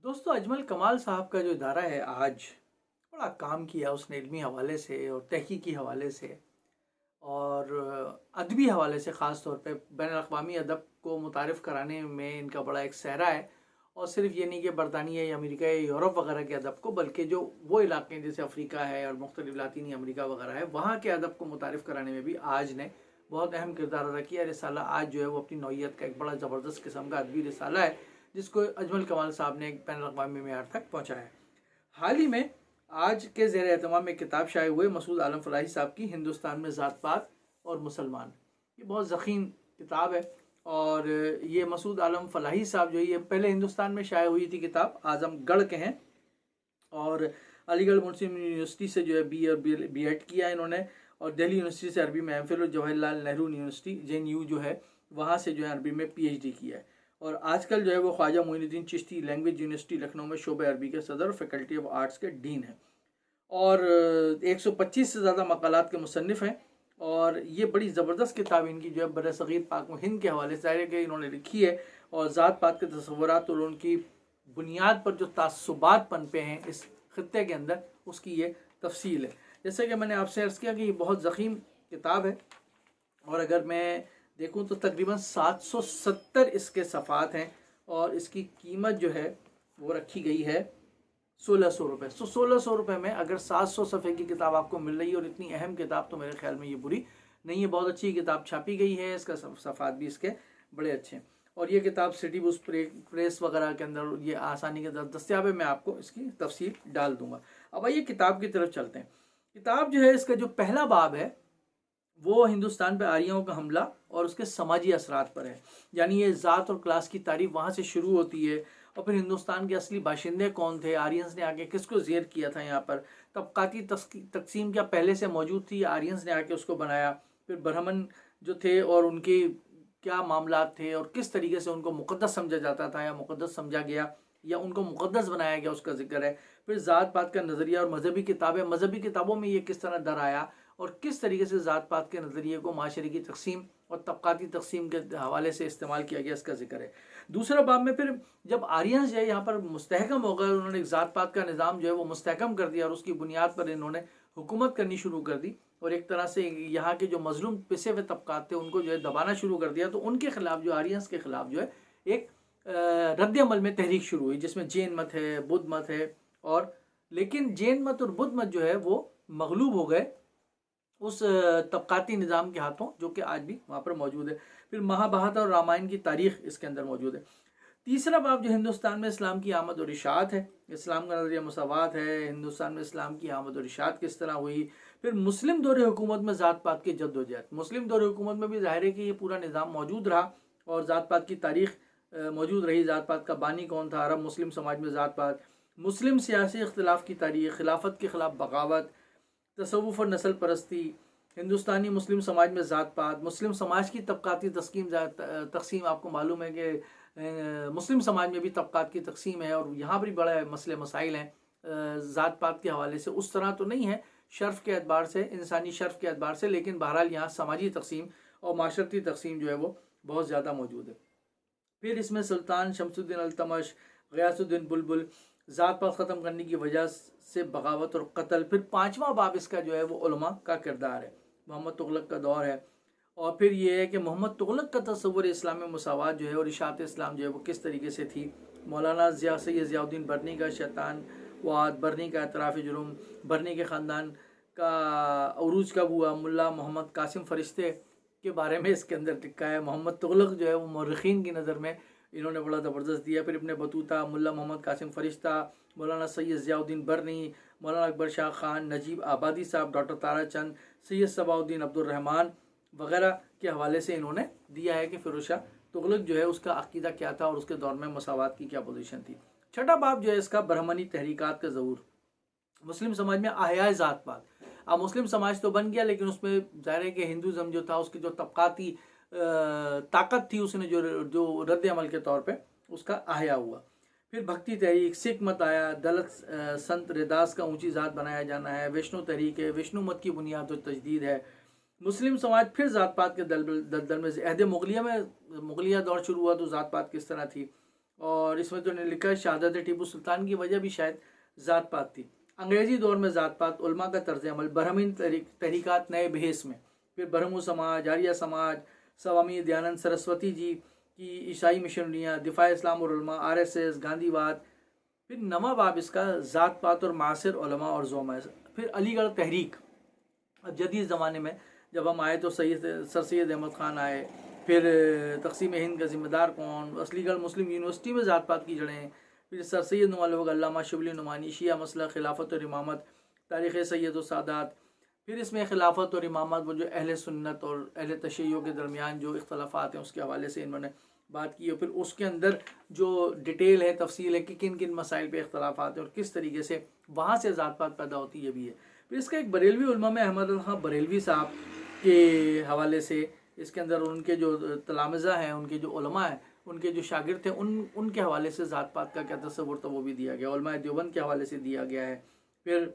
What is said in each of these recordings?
दोस्तों अजमल कमाल साहब का जो इदारा है आज बड़ा काम किया उसने इल्मी हवाले से और तहकीकी हवाले से और अदबी हवाले से ख़ास तौर पे बैनुल-अक़वामी अदब को मुतारिफ़ कराने में इनका बड़ा एक सहरा है। और सिर्फ ये नहीं कि बरतानिया या अमेरिका या यूरोप वगैरह के अदब को, बल्कि जो वो इलाके जैसे अफ्रीका है और मुख्तलिफ लातीनी अमेरिका वगैरह है वहाँ के अदब को मुतारिफ़ कराने में भी आज ने बहुत अहम किरदार अदा किया। रिसाला आज जो है वो अपनी नौइयत का एक बड़ा ज़बरदस्त किस्म का अदबी रिसाला है जिसको अजमल कमाल साहब ने एक बैनुल-अक़वामी मेयार तक पहुँचाया है। हाल ही में आज के ज़ेर एहतमाम एक किताब शाये हुए मसूद आलम फलाही साहब की, हिंदुस्तान में ज़ात पात और मुसलमान। ये बहुत ज़ख़ीम किताब है और ये मसूद आलम फलाही साहब जो ये पहले हिंदुस्तान में शाये हुई थी किताब, आज़मगढ़ के हैं और अलीगढ़ मुस्लिम यूनिवर्सिटी से जो है बी और बी एड किया इन्होंने और दिल्ली यूनिवर्सिटी से अरबी में एम.फिल और जवाहरलाल नेहरू यूनिवर्सिटी JNU जो है वहाँ से जो है अरबी में PhD किया है। और आजकल जो है वो ख्वाजा मोइनुद्दीन चिश्ती लैंग्वेज यूनिवर्सिटी लखनऊ में शोबे अरबी के सदर, फैकल्टी ऑफ आर्ट्स के डीन हैं और 125 से ज़्यादा मकालात के मुसन्निफ़ हैं। और ये बड़ी ज़बरदस्त किताब इनकी जो है बरसग़ीर पाक व हिंद के हवाले से है कि इन्होंने लिखी है और ज़ात पात के तसव्वुरात और उनकी बुनियाद पर जो तासुबात पनपे हैं इस ख़ित्ते के अंदर, उसकी ये तफसील है। जैसे कि मैंने आपसे अर्ज़ किया कि ये बहुत ज़ख़ीम किताब है और अगर मैं देखूं तो तकरीबन 770 इसके सफ़ात हैं और इसकी कीमत जो है वो रखी गई है 1600 रुपये। 1600 रुपये में अगर 700 सफ़े की किताब आपको मिल रही है और इतनी अहम किताब, तो मेरे ख्याल में ये बुरी नहीं है। बहुत अच्छी किताब छापी गई है, इसका सफ़ात भी इसके बड़े अच्छे हैं और ये किताब सिटी बुक्स प्रेस वगैरह के अंदर ये आसानी के दस्तयाब है। मैं आपको इसकी तफसील डाल दूँगा। अब आइए किताब की तरफ चलते हैं। किताब जो है इसका जो पहला बाब है वो हिंदुस्तान पे आर्यों का हमला और उसके समाजी असरात पर है। यानी ये ज़ात और क्लास की तारीफ वहाँ से शुरू होती है और फिर हिंदुस्तान के असली बाशिंदे कौन थे, आर्यंस ने आके किसको ज़ेर किया था, यहाँ पर तबकाती तकसीम क्या पहले से मौजूद थी, आर्यंस ने आके उसको बनाया। फिर ब्राह्मण जो थे और उनके क्या मामलात थे और किस तरीके से उनको मुक़द्दस समझा जाता था या मुक़द्दस समझा गया या उनको मुक़द्दस बनाया गया, उसका जिक्र है। फिर ज़ात पात का नज़रिया और मजहबी किताबें, मजहबी किताबों में ये किस तरह दर आया और किस तरीके से ज़ात पात के नज़रिए को माशरे की तकसीम और तबकाती तकसीम के हवाले से इस्तेमाल किया गया, इसका जिक्र है। दूसरा बाब में फिर जब आर्यंस जो है यहाँ पर मुस्तहकम हो गए, उन्होंने ज़ात पात का निज़ाम जो है वो मुस्तहकम कर दिया और उसकी बुनियाद पर इन्होंने हुकूमत करनी शुरू कर दी और एक तरह से यहाँ के जो मजलूम पिसे हुए तबकात थे उनको जो है दबाना शुरू कर दिया। तो उनके खिलाफ, जो आर्यंस के खिलाफ जो है एक रद्द अमल में तहरीक शुरू हुई जिसमें जैन मत है, बुद्ध मत है। और लेकिन जैन मत और बुद्ध मत जो है वो मगलूब हो गए उस तबकाती निज़ाम के हाथों, जो कि आज भी वहाँ पर मौजूद है। फिर महाभारत और रामायण की तारीख़ इसके अंदर मौजूद है। तीसरा बाब जो हिंदुस्तान में इस्लाम की आमद और इशाअत है, इस्लाम का नज़रिया मुसावात है, हिंदुस्तान में इस्लाम की आमद और इशाअत किस तरह हुई। फिर मुस्लिम दौर हुकूमत में ज़ात पात की जद्दोजहद, मुस्लिम दौर हुकूमत में भी ज़ाहिर है कि ये पूरा निज़ाम मौजूद रहा और ज़ात पात की तारीख़ मौजूद रही। ज़ात पात का बानी कौन था, अरब मुस्लिम समाज में ज़ात पात, मुस्लिम सियासी इख्तिलाफ़ की तारीख़, खिलाफत के ख़िलाफ़ बगावत, तसव्वुफ़ और नस्ल परस्ती, हिंदुस्तानी मुस्लिम समाज में ज़ात पात, मुस्लिम समाज की तबकाती तकसीम आपको मालूम है कि मुस्लिम समाज में भी तबकात की तकसीम है और यहाँ पर भी बड़े मसले मसाइल हैं। ज़ात पात के हवाले से उस तरह तो नहीं है शर्फ़ के एतबार से, इंसानी शर्फ़ के एतबार से, लेकिन बहरहाल यहाँ समाजी तकसीम और माशरती तकसीम जो है वो बहुत ज़्यादा मौजूद है। फिर इसमें सुल्तान शमसुद्दीन अल्तमश, गयासुद्दीन बुलबुल, ज़ात पात ख़त्म करने की वजह से बगावत और कत्ल। फिर पाँचवा बाब इसका जो है वो उलमा का किरदार है, मोहम्मद तुगलक का दौर है। और फिर ये है कि मोहम्मद तुगलक का तस्वुर इस्लाम में मुसावात जो है और इशाअत इस्लाम जो है वो किस तरीके से थी। मौलाना सैयद ज़ियाउद्दीन बरनी का शैतान वाद, बरनी का एतराफ़ जुर्म, बरनी के ख़ानदान का अरूज कब हुआ, मुल्ला मोहम्मद कासिम फ़रिश्ते के बारे में इसके अंदर लिखा है। मोहम्मद तुगलक जो है वो मौरख़ीन की नज़र में इन्होंने बड़ा ज़बरदस्त दिया। फिर इब्न बतूता, मुल्ला मोहम्मद कासिम फ़रिश्ता, मौलाना सैयद ज़ियाउद्दीन बरनी, मौलाना अकबर शाह खान, नजीब आबादी साहब, डॉक्टर तारा चंद, सैयद सबाउद्दीन अब्दुर्रहमान वगैरह के हवाले से इन्होंने दिया है कि फ़िरोज़ शाह तुगलक जो है उसका अक़ीदा क्या था और उसके दौर में मसावात की क्या पोजीशन थी। छठा बाब जो है इसका ब्राह्मणी तहरीकात का ज़हूर, मुस्लिम समाज में आहियाए ज़ात पात। अब मुस्लिम समाज तो बन गया लेकिन उसमें ज़ाहिर है कि हिंदुज़म जो था उसकी जो तबकाती ताकत थी उसने जो रद्द अमल के तौर पे उसका आहिया हुआ। फिर भक्ति तहरीक, सिख मत आया, दलित संत रेदास का ऊंची ज़ात बनाया जाना है, विष्णु तहरीक है, विष्णु मत की बुनियाद और तजदीद है। मुस्लिम समाज फिर ज़ात पात के दलदल में, अहद मुगलिया में मुगलिया दौर शुरू हुआ तो ज़ात पात किस तरह थी। اور اس میں تو نے لکھا ہے شہادت ٹیپو سلطان کی وجہ بھی شاید ذات پات تھی۔ انگریزی دور میں ذات پات علماء کا طرز عمل برہمین تحریکات نئے بحیث میں، پھر برہمو سماج، آریہ سماج، سوامی دیانند سرسوتی جی کی عیسائی مشنریاں، دفاع اسلام اور علماء، RSS، گاندھی واد، پھر نواں باب اس کا ذات پات اور معاصر علماء اور زوما، پھر علی گڑھ تحریک۔ اب جدید زمانے میں جب ہم آئے تو سر سید احمد خان آئے، پھر تقسیم ہند کا ذمہ دار کون، علی گڑھ مسلم یونیورسٹی میں ذات پات کی جڑیں، پھر سر سید نما لوگ، علامہ شبلی نعمانی، شیعہ مسئلہ خلافت اور امامت، تاریخ سید و سادات، پھر اس میں خلافت اور امامت وہ جو اہل سنت اور اہل تشیع کے درمیان جو اختلافات ہیں اس کے حوالے سے انہوں نے بات کی، اور پھر اس کے اندر جو ڈیٹیل ہے، تفصیل ہے کہ کن کن مسائل پہ اختلافات ہیں اور کس طریقے سے وہاں سے ذات پات پیدا ہوتی ہے، یہ بھی ہے۔ پھر اس کا ایک بریلوی علماء میں احمد خان بریلوی صاحب کے حوالے سے اس کے اندر ان کے جو تلامذہ ہیں، ان کے جو علماء ہیں، ان کے جو شاگرد تھے، ان کے حوالے سے ذات پات کا کیا تصور تھا وہ بھی دیا گیا، علماء دیوبند کے حوالے سے دیا گیا ہے۔ پھر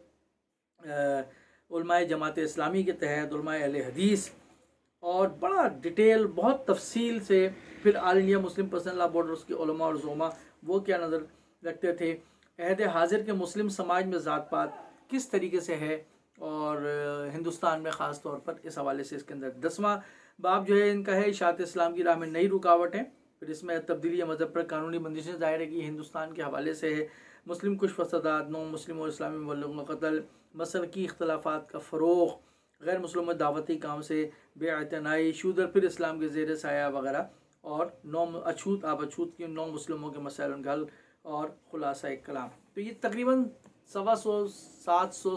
علماء جماعت اسلامی کے تحت علماء اہل حدیث، اور بڑا ڈیٹیل بہت تفصیل سے، پھر آل انڈیا مسلم پرسنل لا بورڈ اس کے علماء اور زوما وہ کیا نظر رکھتے تھے، عہد حاضر کے مسلم سماج میں ذات پات کس طریقے سے ہے، اور ہندوستان میں خاص طور پر اس حوالے سے اس کے اندر 10واں باب جو ہے ان کا ہے اشاعت اسلام کی راہ میں نئی رکاوٹیں، پھر اس میں تبدیلی مذہب پر قانونی بندشیں ظاہر ہے کہ ہندوستان کے حوالے سے ہے، مسلم کش فسادات، نو مسلم اور اسلامی مبلغوں کا قتل، مسلکی اختلافات کا فروغ، غیر مسلموں دعوتی کام سے بے اعتنائی، شودر پھر اسلام کے زیر سایہ وغیرہ، اور نو اچھوت آب اچھوت کی نو مسلموں کے مسائل ان کا حل، اور خلاصہ کلام۔ تو یہ تقریباً 700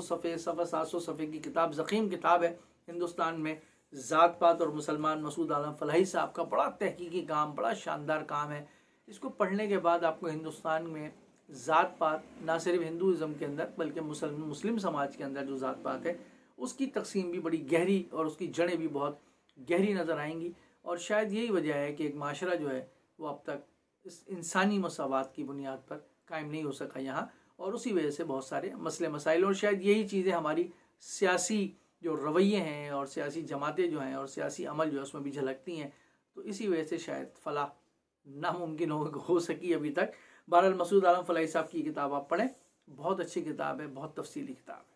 صفحے کی کتاب، ضخیم کتاب ہے۔ ہندوستان میں ذات پات اور مسلمان، مسعود عالم فلاحی صاحب کا بڑا تحقیقی کام، بڑا شاندار کام ہے۔ اس کو پڑھنے کے بعد آپ کو ہندوستان میں ذات پات نہ صرف ہندوازم کے اندر بلکہ مسلم سماج کے اندر جو ذات پات ہے اس کی تقسیم بھی بڑی گہری اور اس کی جڑیں بھی بہت گہری نظر آئیں گی، اور شاید یہی وجہ ہے کہ ایک معاشرہ جو ہے وہ اب تک اس انسانی مساوات کی بنیاد پر قائم نہیں ہو سکا یہاں، اور اسی وجہ سے بہت سارے مسئلے مسائل، اور شاید یہی چیزیں ہماری سیاسی جو رویے ہیں اور سیاسی جماعتیں جو ہیں اور سیاسی عمل جو ہے اس میں بھی جھلکتی ہیں، تو اسی وجہ سے شاید فلاح ناممکن ہو سکی ابھی تک۔ بہرحال مسعود عالم فلاحی صاحب کی کتاب آپ پڑھیں، بہت اچھی کتاب ہے، بہت تفصیلی کتاب ہے۔